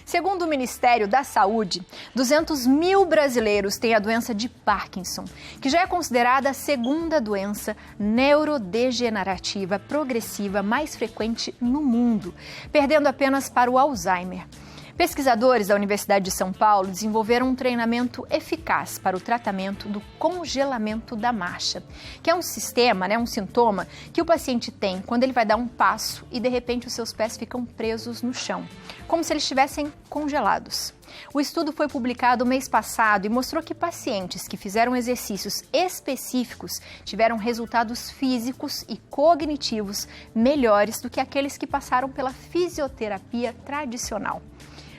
Segundo o Ministério da Saúde, 200 mil brasileiros têm a doença de Parkinson, que já é considerada a segunda doença neurodegenerativa progressiva mais frequente no mundo, perdendo apenas para o Alzheimer. Pesquisadores da Universidade de São Paulo desenvolveram um treinamento eficaz para o tratamento do congelamento da marcha, que é um sistema, um sintoma que o paciente tem quando ele vai dar um passo e de repente os seus pés ficam presos no chão, como se eles estivessem congelados. O estudo foi publicado mês passado e mostrou que pacientes que fizeram exercícios específicos tiveram resultados físicos e cognitivos melhores do que aqueles que passaram pela fisioterapia tradicional.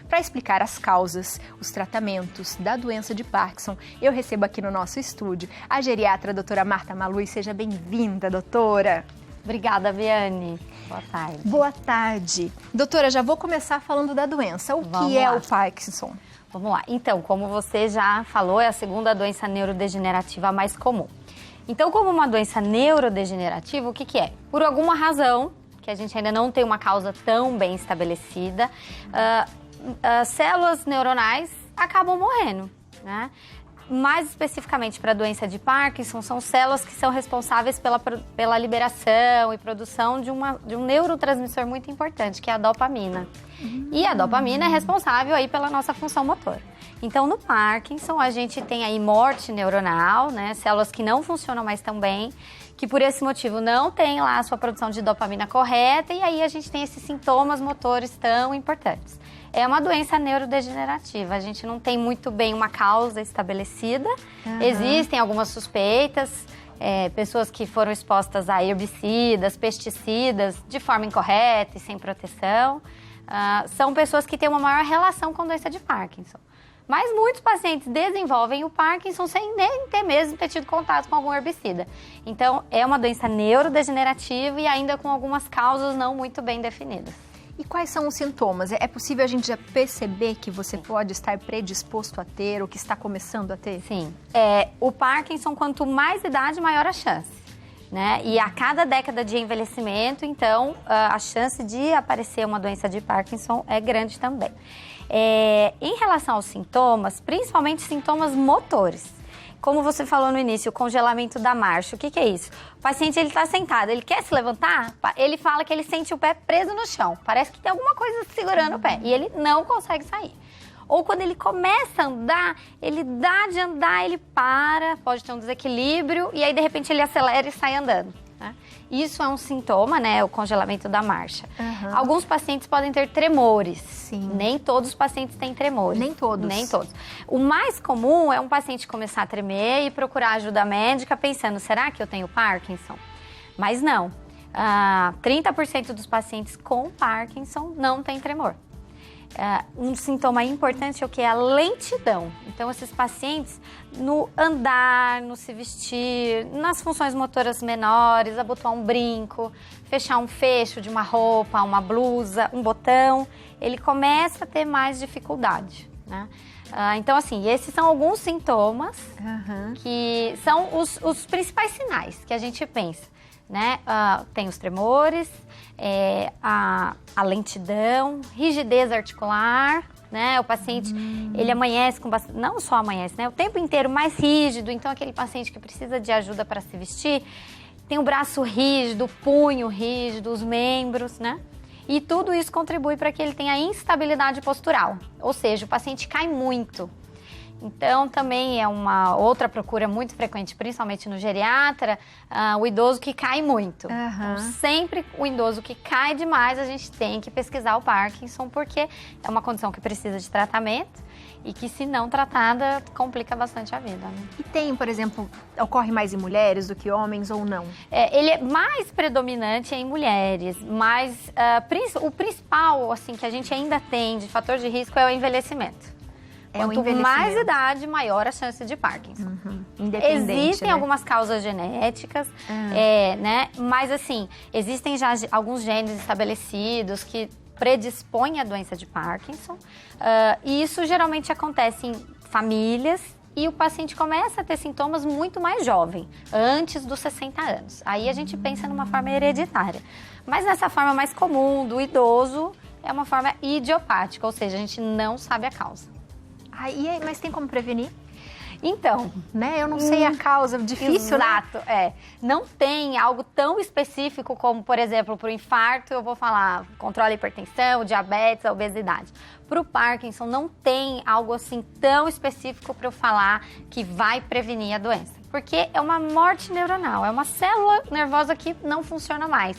Para explicar as causas, os tratamentos da doença de Parkinson, eu recebo aqui no nosso estúdio a geriatra a doutora Marta Malui. Seja bem-vinda, doutora. Obrigada, Viane. Boa tarde. Boa tarde. Doutora, já vou começar falando da doença. O que é o Parkinson? Vamos lá. Então, como você já falou, é a segunda doença neurodegenerativa mais comum. Então, como uma doença neurodegenerativa, o que é? Por alguma razão, que a gente ainda não tem uma causa tão bem estabelecida, as células neuronais acabam morrendo, né? Mais especificamente para a doença de Parkinson, são células que são responsáveis pela liberação e produção de um neurotransmissor muito importante, que é a dopamina. E a dopamina é responsável aí pela nossa função motora. Então, no Parkinson, a gente tem aí morte neuronal, né? Células que não funcionam mais tão bem, que por esse motivo não tem lá a sua produção de dopamina correta, e aí a gente tem esses sintomas motores tão importantes. É uma doença neurodegenerativa, a gente não tem muito bem uma causa estabelecida, Existem algumas suspeitas, pessoas que foram expostas a herbicidas, pesticidas de forma incorreta e sem proteção, são pessoas que têm uma maior relação com a doença de Parkinson. Mas muitos pacientes desenvolvem o Parkinson sem nem ter tido contato com algum herbicida. Então, é uma doença neurodegenerativa e ainda com algumas causas não muito bem definidas. E quais são os sintomas? É possível a gente já perceber que você pode estar predisposto a ter ou que está começando a ter? Sim. O Parkinson, quanto mais idade, maior a chance, né? E a cada década de envelhecimento, então, a chance de aparecer uma doença de Parkinson é grande também. Em relação aos sintomas, principalmente sintomas motores. Como você falou no início, o congelamento da marcha, o que é isso? O paciente está sentado, ele quer se levantar, ele fala que ele sente o pé preso no chão. Parece que tem alguma coisa segurando o pé e ele não consegue sair. Ou quando ele começa a andar, ele dá de andar, ele para, pode ter um desequilíbrio e aí de repente ele acelera e sai andando. Né? Isso é um sintoma, né? O congelamento da marcha. Alguns pacientes podem ter tremores. Sim. Nem todos os pacientes têm tremores. Nem todos. Nem todos. O mais comum é um paciente começar a tremer e procurar ajuda médica pensando, será que eu tenho Parkinson? Mas não. 30% dos pacientes com Parkinson não têm tremor. Um sintoma importante é o que? A lentidão. Então, esses pacientes, no andar, no se vestir, nas funções motoras menores, abotoar um brinco, fechar um fecho de uma roupa, uma blusa, um botão, ele começa a ter mais dificuldade, né? Então, assim, esses são alguns sintomas que são os principais sinais que a gente pensa, né? Tem os tremores, a lentidão, rigidez articular, né? O paciente, ele amanhece com bastante, não só amanhece, né? O tempo inteiro mais rígido, então aquele paciente que precisa de ajuda para se vestir, tem o braço rígido, o punho rígido, os membros, né? E tudo isso contribui para que ele tenha instabilidade postural, ou seja, o paciente cai muito. Então, também é uma outra procura muito frequente, principalmente no geriatra, o idoso que cai muito. Então, sempre o idoso que cai demais, a gente tem que pesquisar o Parkinson, porque é uma condição que precisa de tratamento e que, se não tratada, complica bastante a vida. Né? E tem, por exemplo, ocorre mais em mulheres do que homens ou não? Ele é mais predominante em mulheres, mas o principal, assim, que a gente ainda tem de fator de risco é o envelhecimento. Quanto mais idade, maior a chance de Parkinson. Existem algumas causas genéticas, né? Mas assim, existem já alguns genes estabelecidos que predispõem à doença de Parkinson. E isso geralmente acontece em famílias e o paciente começa a ter sintomas muito mais jovem, antes dos 60 anos. Aí a gente pensa numa forma hereditária. Mas nessa forma mais comum do idoso, é uma forma idiopática, ou seja, a gente não sabe a causa. Mas tem como prevenir? Então, né? Eu não sei a causa, difícil, exato, né? Não tem algo tão específico como, por exemplo, para o infarto, eu vou falar controle da hipertensão, diabetes, a obesidade. Para o Parkinson, não tem algo assim tão específico para eu falar que vai prevenir a doença. Porque é uma morte neuronal, é uma célula nervosa que não funciona mais.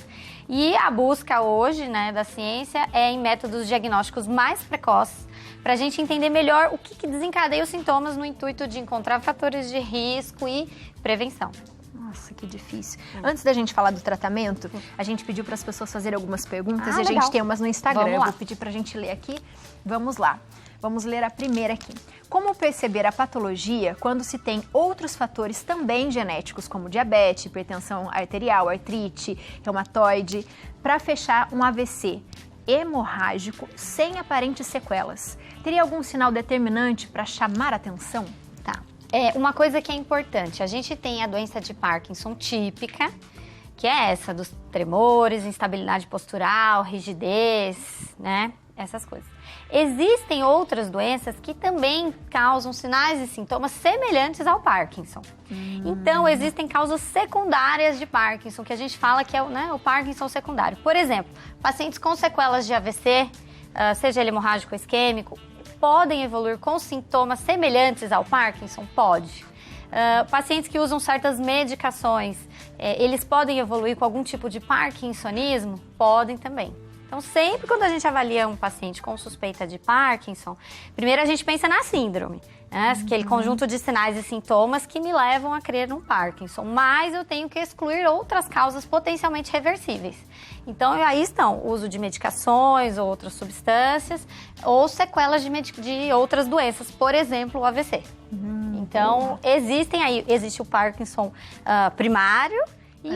E a busca hoje, né, da ciência é em métodos diagnósticos mais precoces, para a gente entender melhor o que desencadeia os sintomas no intuito de encontrar fatores de risco e prevenção. Nossa, que difícil. Antes da gente falar do tratamento, a gente pediu para as pessoas fazerem algumas perguntas e a gente tem umas no Instagram. Eu vou pedir para a gente ler aqui. Vamos lá. Vamos ler a primeira aqui. Como perceber a patologia quando se tem outros fatores também genéticos, como diabetes, hipertensão arterial, artrite, reumatoide, para fechar um AVC hemorrágico sem aparentes sequelas? Teria algum sinal determinante para chamar a atenção? Tá. Uma coisa que é importante, a gente tem a doença de Parkinson típica, que é essa dos tremores, instabilidade postural, rigidez, né? Essas coisas. Existem outras doenças que também causam sinais e sintomas semelhantes ao Parkinson. Então, existem causas secundárias de Parkinson, que a gente fala que é o Parkinson secundário. Por exemplo, pacientes com sequelas de AVC, seja ele hemorrágico ou isquêmico, podem evoluir com sintomas semelhantes ao Parkinson? Pode. Pacientes que usam certas medicações, eles podem evoluir com algum tipo de parkinsonismo? Podem também. Então, sempre quando a gente avalia um paciente com suspeita de Parkinson, primeiro a gente pensa na síndrome, né? Aquele conjunto de sinais e sintomas que me levam a crer no Parkinson. Mas eu tenho que excluir outras causas potencialmente reversíveis. Então, aí estão o uso de medicações ou outras substâncias, ou sequelas de outras doenças, por exemplo, o AVC. Então, existe o Parkinson primário e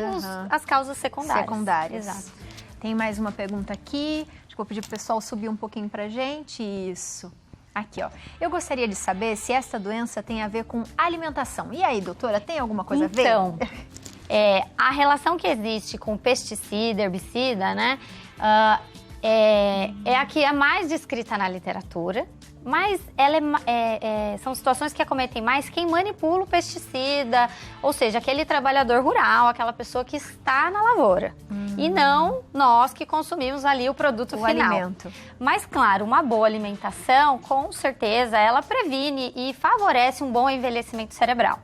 as causas secundárias. Exato. Tem mais uma pergunta aqui. Acho que vou pedir para o pessoal subir um pouquinho para a gente. Isso. Aqui, ó. Eu gostaria de saber se essa doença tem a ver com alimentação. E aí, doutora, tem alguma coisa a ver? Então, a relação que existe com pesticida, herbicida, né? É a que é mais descrita na literatura. Mas ela são situações que acometem mais quem manipula o pesticida, ou seja, aquele trabalhador rural, aquela pessoa que está na lavoura. E não nós que consumimos ali o produto final. Alimento. Mas, claro, uma boa alimentação, com certeza, ela previne e favorece um bom envelhecimento cerebral.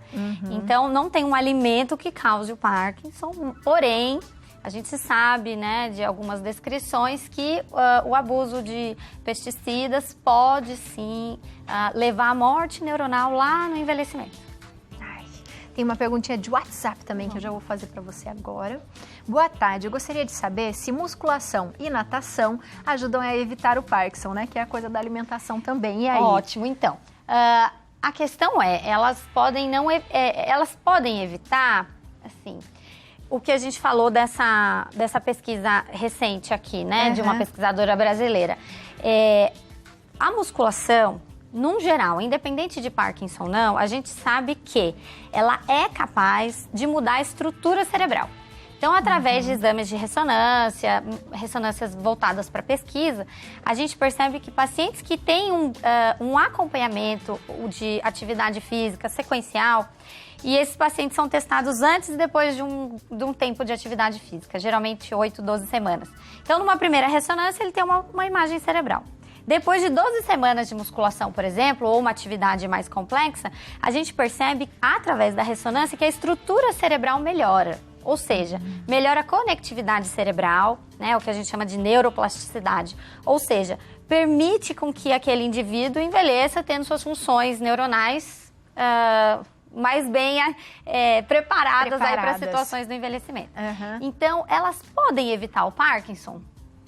Então, não tem um alimento que cause o Parkinson, porém, a gente sabe, né, de algumas descrições que o abuso de pesticidas pode, sim, levar à morte neuronal lá no envelhecimento. Tem uma perguntinha de WhatsApp também que eu já vou fazer para você agora. Boa tarde, eu gostaria de saber se musculação e natação ajudam a evitar o Parkinson, né, que é a coisa da alimentação também. E aí? Ótimo, então. A questão elas podem evitar, assim... O que a gente falou dessa pesquisa recente aqui, né? De uma pesquisadora brasileira. A musculação, num geral, independente de Parkinson ou não, a gente sabe que ela é capaz de mudar a estrutura cerebral. Então, através de exames de ressonâncias voltadas para pesquisa, a gente percebe que pacientes que têm um acompanhamento de atividade física sequencial, e esses pacientes são testados antes e depois de um tempo de atividade física, geralmente 8, 12 semanas. Então, numa primeira ressonância, ele tem uma imagem cerebral. Depois de 12 semanas de musculação, por exemplo, ou uma atividade mais complexa, a gente percebe, através da ressonância, que a estrutura cerebral melhora. Ou seja, melhora a conectividade cerebral, né, o que a gente chama de neuroplasticidade. Ou seja, permite com que aquele indivíduo envelheça tendo suas funções neuronais mais bem preparadas aí para situações do envelhecimento. Então, elas podem evitar o Parkinson?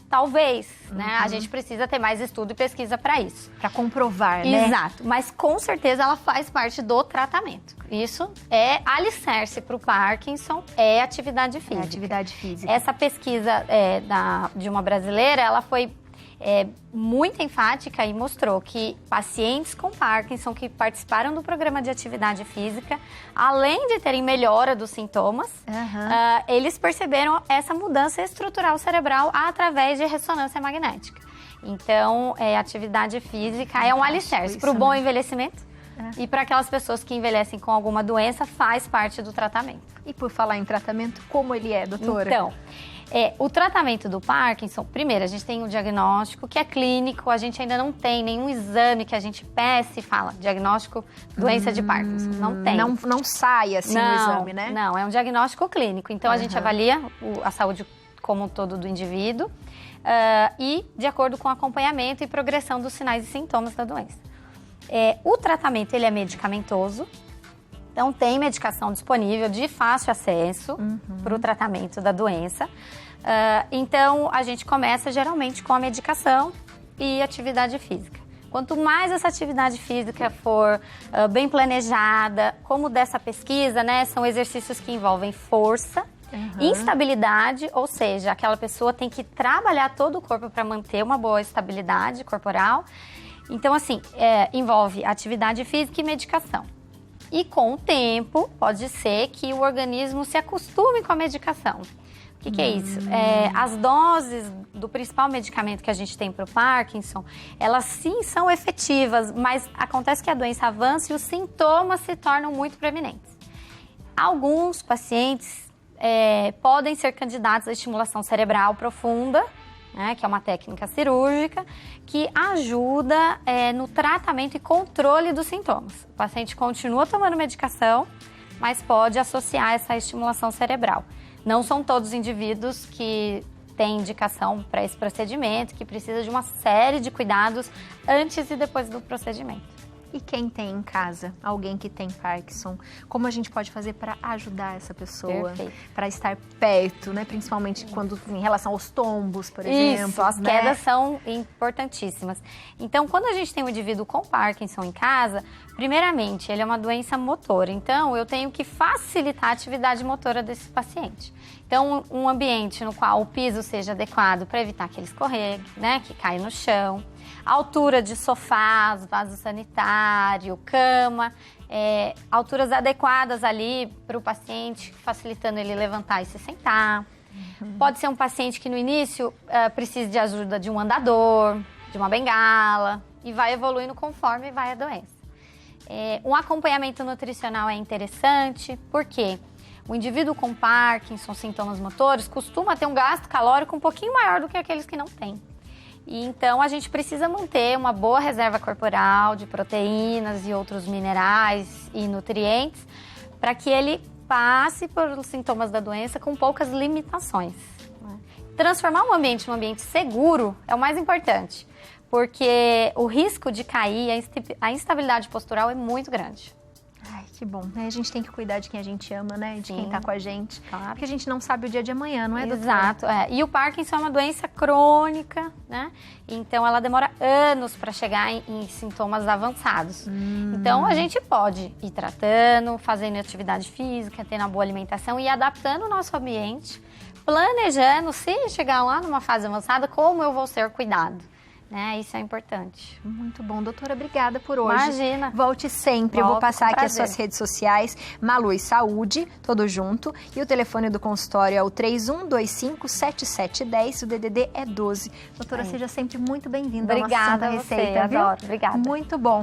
Talvez, né? A gente precisa ter mais estudo e pesquisa para isso. Para comprovar, né? Exato, mas com certeza ela faz parte do tratamento. Isso é alicerce para o Parkinson, é atividade física. Atividade física. Essa pesquisa de uma brasileira, ela foi muito enfática e mostrou que pacientes com Parkinson que participaram do programa de atividade física, além de terem melhora dos sintomas, eles perceberam essa mudança estrutural cerebral através de ressonância magnética. Então, atividade física é um alicerce para o bom envelhecimento e para aquelas pessoas que envelhecem com alguma doença, faz parte do tratamento. E por falar em tratamento, como ele é, doutora? Então, o tratamento do Parkinson, primeiro, a gente tem um diagnóstico que é clínico, a gente ainda não tem nenhum exame que a gente peça e fala, diagnóstico, doença de Parkinson, não tem. Não sai assim o exame, né? Não, é um diagnóstico clínico, então a gente avalia a saúde como um todo do indivíduo e de acordo com o acompanhamento e progressão dos sinais e sintomas da doença. O tratamento, ele é medicamentoso, então tem medicação disponível de fácil acesso para o tratamento da doença. Então a gente começa geralmente com a medicação e atividade física. Quanto mais essa atividade física for bem planejada, como dessa pesquisa, né, são exercícios que envolvem força, instabilidade, ou seja, aquela pessoa tem que trabalhar todo o corpo para manter uma boa estabilidade corporal. Então, assim, envolve atividade física e medicação. E com o tempo, pode ser que o organismo se acostume com a medicação. O que é isso? As doses do principal medicamento que a gente tem para o Parkinson, elas sim são efetivas, mas acontece que a doença avança e os sintomas se tornam muito preeminentes. Alguns pacientes podem ser candidatos à estimulação cerebral profunda, né, que é uma técnica cirúrgica, que ajuda no tratamento e controle dos sintomas. O paciente continua tomando medicação, mas pode associar essa estimulação cerebral. Não são todos os indivíduos que têm indicação para esse procedimento, que precisa de uma série de cuidados antes e depois do procedimento. E quem tem em casa alguém que tem Parkinson, como a gente pode fazer para ajudar essa pessoa, para estar perto, né? Principalmente quando em relação aos tombos, por exemplo. Isso, as quedas são importantíssimas. Então, quando a gente tem um indivíduo com Parkinson em casa, primeiramente, ele é uma doença motora. Então, eu tenho que facilitar a atividade motora desse paciente. Então, um ambiente no qual o piso seja adequado para evitar que ele escorregue, né? Que caia no chão. Altura de sofás, vaso sanitário, cama, alturas adequadas ali para o paciente, facilitando ele levantar e se sentar. Pode ser um paciente que no início precise de ajuda de um andador, de uma bengala, e vai evoluindo conforme vai a doença. Um acompanhamento nutricional é interessante, porque o indivíduo com Parkinson, sintomas motores, costuma ter um gasto calórico um pouquinho maior do que aqueles que não têm. E então, a gente precisa manter uma boa reserva corporal de proteínas e outros minerais e nutrientes para que ele passe pelos sintomas da doença com poucas limitações. Transformar um ambiente num ambiente seguro é o mais importante, porque o risco de cair, a instabilidade postural é muito grande. Ai, que bom. A gente tem que cuidar de quem a gente ama, né? De quem tá com a gente. Claro. Porque a gente não sabe o dia de amanhã, não é, doutora? Exato. E o Parkinson é uma doença crônica, né? Então, ela demora anos para chegar em sintomas avançados. Então, a gente pode ir tratando, fazendo atividade física, tendo uma boa alimentação e adaptando o nosso ambiente, planejando, se chegar lá numa fase avançada, como eu vou ser cuidado. Isso é importante. Muito bom. Doutora, obrigada por hoje. Imagina. Volte sempre. Eu vou passar aqui as suas redes sociais, Malu e Saúde, tudo junto. E o telefone do consultório é o 3125-7710, o DDD é 12. Doutora, seja sempre muito bem-vinda. Obrigada a nossa Santa Receita, adoro. Obrigada. Muito bom.